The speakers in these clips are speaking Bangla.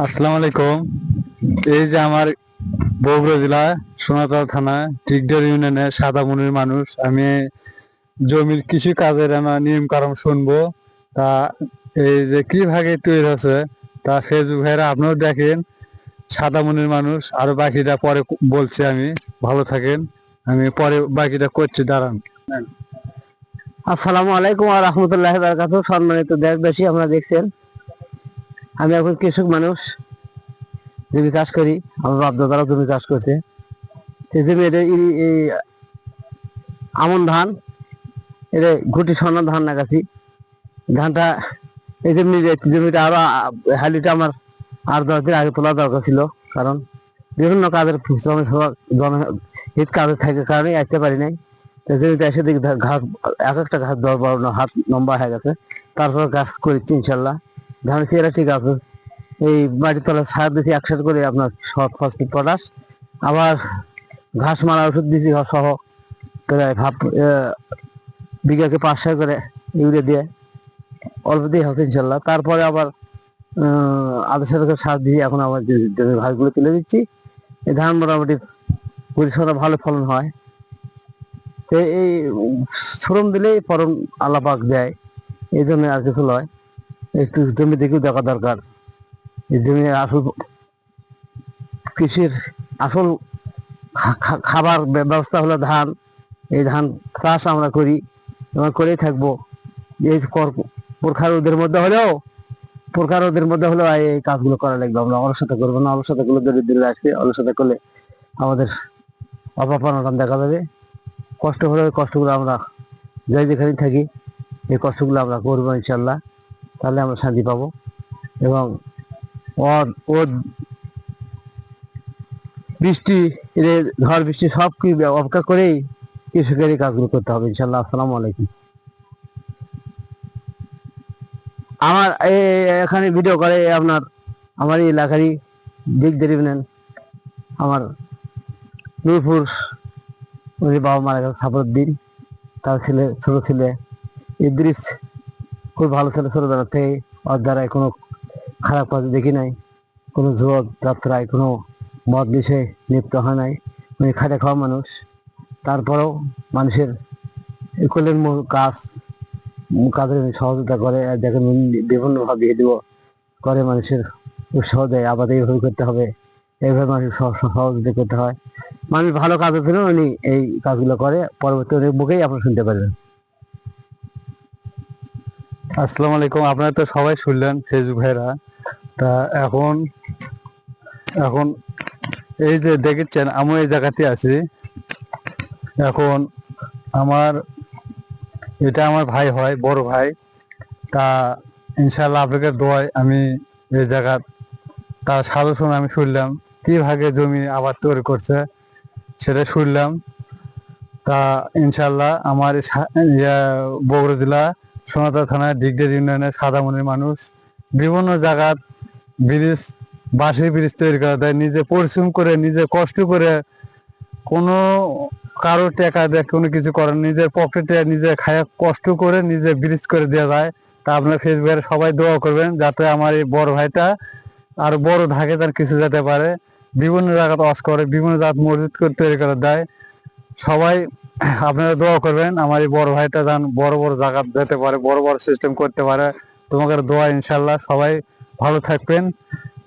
আসসালামু আলাইকুম। এই যে আমার বগুড়া জেলা সোনাতলা থানা টিকদার ইউনিয়নের সাদামনির মানুষ। আমি জমির কৃষি কাজের আমার নিয়ম কানুন শুনবো। তা এই যে কি ভাগে তৈরি হচ্ছে তা ফেসবুক ভাইরা আপনিও দেখেন। সাদামনির মানুষ আর বাকিটা পরে বলছি আমি। ভালো থাকেন, আমি পরে বাকিটা করছি, দাঁড়ান। আসসালামু আলাইকুম ওয়া রাহমাতুল্লাহি ওয়া বারাকাতুহু। সম্মানিত দেশবাসী, আমরা দেখছেন আমি এখন কৃষক মানুষ, জমি চাষ করি। আমার বাপ দাদারাও জমি চাষ করছে। এই জমি এই আমন ধান, এটা ঘুটি সোনা ধান লাগাচ্ছি। ধানটা এই জমিটা আরো হালিটা আমার আর 10 দিন আগে তোলা দরকার ছিল, কারণ বিভিন্ন কাজের হিত কাজের থাকার কারণে আসতে পারি নাই। জমিতে এসে দেখি ঘাস, এক একটা ঘাস 10-12 হাত লম্বা হয়ে গেছে। তারপর গাছ করেছি ইনশাল্লাহ। ধানের চেহারা ঠিক আছে। এই মাটির তলায় সার দিয়েছি একসাথে করে, আপনার সব ফসফেট পটাশ, আবার ঘাস মারা ওষুধ দিয়েছি সহ প্রায় বিঘাকে 500 করে ইউরিয়া দিয়ে অল্প দিয়ে হবে ইনশাল্লাহ। তারপরে আবার আধা সাথে সার দিয়ে এখন আবার জমির ঘাসগুলো তুলে দিচ্ছি। এই ধান মোটামুটি পরিশ্রমটা ভালো ফলন হয়। তো এই শ্রম দিলেই ফলন আল্লাহ পাক দেয়, এই জন্য আর কিছু নয়। একটু জমি দিকেও দেখা দরকার। এই জমি আসল কৃষির আসল খাবার ব্যবস্থা হলো ধান। এই ধান চাষ আমরা করি এবং করেই থাকবো। এই প্রখার রোদের মধ্যে হলেও এই কাজগুলো করা লাগবে। আমরা অলসতা করবো না, অলসতা গুলো দরিদ্র আসবে। অলসতা করলে আমাদের অভাব দেখা যাবে। কষ্ট হলে ওই কষ্টগুলো আমরা যাই যেখানে থাকি, এই কষ্টগুলো আমরা করবো ইনশাল্লাহ। তাহলে আমরা শান্তি পাবো। এবং ও বৃষ্টি, ঝড় বৃষ্টি সব কি অপেক্ষা করেই কৃষকের এই কাজগুলো করতে হবে ইনশাল্লাহ। আসসালামু আলাইকুম। আমার এখানে ভিডিও করে আপনার আমার এই এলাকারই দিক দেরিব নেন, আমার নূরপুর, ওই বাবা মারা গেছে সাফরুদ্দিন, তার ছেলে, ছোট ছেলে ইদ্রিস, খুব ভালো ছেলে। ছোটবেলা থেকে ওর দ্বারাই কোনো খারাপ কাজ দেখি নাই, কোনো জোয়ার যাত্রায় কোনো মদ বিষয়ে লিপ্ত হয় নাই। উনি খাটে খাওয়া মানুষ, তারপরেও মানুষের কল্যাণ কাজ কাজে সহযোগিতা করে। দেখেন বিভিন্নভাবে ভিডিও করে, মানুষের উৎসাহ দেয়, আবার এইভাবে করতে হবে, এইভাবে মানুষের সহযোগিতা করতে হয়। মানুষ ভালো কাজের জন্য উনি এই কাজগুলো করে। পরবর্তী অনেক মুখেই আপনারা শুনতে পারবেন। আসসালামু আলাইকুম। আপনারা তো সবাই শুনলেন ফেসবুক ভাইরা। তা এখন এখন এই যে দেখেছেন আমি এই জায়গাতে আছি এখন। আমার এটা আমার ভাই হয়, বড় ভাই। তা ইনশাল্লাহ আপনাদের দোয়ায় আমি এই জায়গা তার সাজেশন আমি শুনলাম, কি ভাগে জমি আবাদ তৈরি করছে সেটা শুনলাম। তা ইনশাল্লাহ আমার বগুড়া জেলা সোনাতলা থানার দিগদের ইউনিয়নের সাদামনির মানুষ বিভিন্ন জায়গার ব্রিজ, বাঁশের ব্রিজ তৈরি করা দেয়, নিজে পরিশ্রম করে, নিজে কষ্ট করে, কোনো কারো টাকা দিয়ে কোনো কিছু করেন, নিজের পকেটে নিজে খায় কষ্ট করে নিজে ব্রিজ করে দেওয়া যায়। তা আপনার ফেসবুকের সবাই দোয়া করবেন যাতে আমার এই বড় ভাইটা আর বড় ধাকে তার কিছু যেতে পারে। বিভিন্ন জায়গায় ওয়াজ করে, বিভিন্ন জায়গায় মসজিদ করে তৈরি করে দেয়। সবাই আপনারা দোয়া করবেন আমার এই বড় ভাইটা যেন বড় বড় জায়গা যেতে পারে, বড় বড় সিস্টেম করতে পারে। তোমাদের দোয়া ইনশাল্লাহ। সবাই ভালো থাকবেন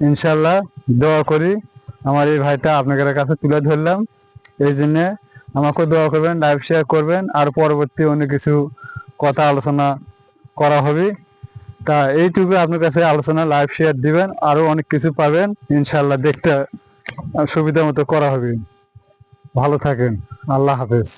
ইনশাল্লাহ, দোয়া করি। আমার এই ভাইটা আপনাদের কাছে তুলে ধরলাম, এই জন্যে আমাকে দোয়া করবেন, লাইভ শেয়ার করবেন, আর পরবর্তী অনেক কিছু কথা আলোচনা করা হবে। তা এইটুকু আপনার কাছে আলোচনা, লাইভ শেয়ার দিবেন, আরো অনেক কিছু পাবেন ইনশাল্লাহ, দেখতে সুবিধা মতো করা হবে। ভালো থাকেন, আল্লাহ হাফেজ।